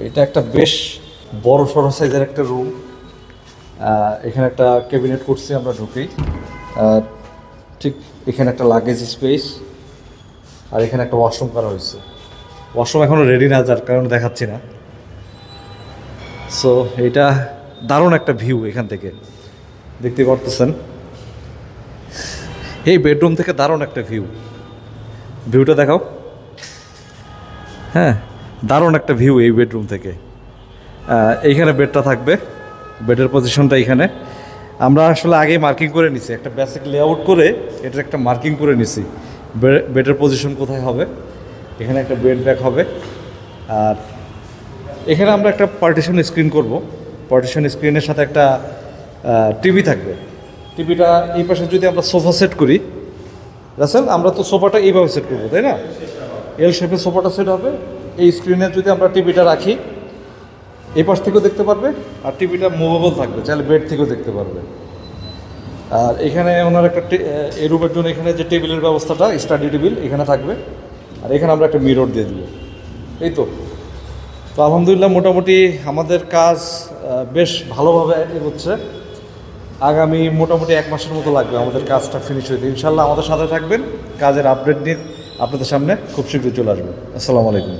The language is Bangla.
এটা একটা বেশ বড় সড়ো সাইজের একটা রুম। এখানে একটা ক্যাবিনেট করছি আমরা ঢুকেই। ঠিক এখানে একটা লাগেজ স্পেস, আর এখানে একটা ওয়াশরুম করা হয়েছে। ওয়াশরুম এখনও রেডি না, যার কারণে দেখাচ্ছি না। সো এটা দারুণ একটা ভিউ এখান থেকে দেখতে পারতেছেন। এই বেডরুম থেকে দারুণ একটা ভিউটা দেখাও। হ্যাঁ, দারুণ একটা ভিউ এই বেডরুম থেকে। এইখানে বেডটা থাকবে, বেডের পজিশনটা এইখানে আমরা আসলে আগেই মার্কিং করে নিছি, একটা বেসিক লেআউট করে এটার একটা মার্কিং করে নিছি বেডের পজিশন কোথায় হবে। এখানে একটা বেড ব্যাগ হবে, আর এখানে আমরা একটা পার্টিশন স্ক্রিন করব। পার্টিশন স্ক্রিনের সাথে একটা টিভি থাকবে। টিভিটা এই পাশে যদি আমরা সোফা সেট করি, রাসেল আমরা তো সোফাটা এইভাবে সেট করবো, তাই না? এল শেপে সোফাটা সেট হবে। এই স্ক্রিনে যদি আমরা টিভিটা রাখি, এই পাশ থেকেও দেখতে পারবে, আর টিভিটা মুভেবল থাকবে, চাইলে বেড থেকেও দেখতে পারবে। আর এখানে ওনার একটা এই রুমের জন্য এখানে যে টেবিলের ব্যবস্থাটা, স্টাডি টেবিল এখানে থাকবে, আর এখানে আমরা একটা মিরর দিয়ে দেবো। এই তো আলহামদুলিল্লাহ মোটামুটি আমাদের কাজ বেশ ভালোভাবে এগোচ্ছে। আগামী মোটামুটি 1 মাসের মতো লাগবে আমাদের কাজটা ফিনিশ হইতে। ইনশাল্লাহ আমাদের সাথে থাকবেন, কাজের আপডেট নিয়ে আপনাদের সামনে খুব শীঘ্রই চলে আসবে। আসসালামু আলাইকুম।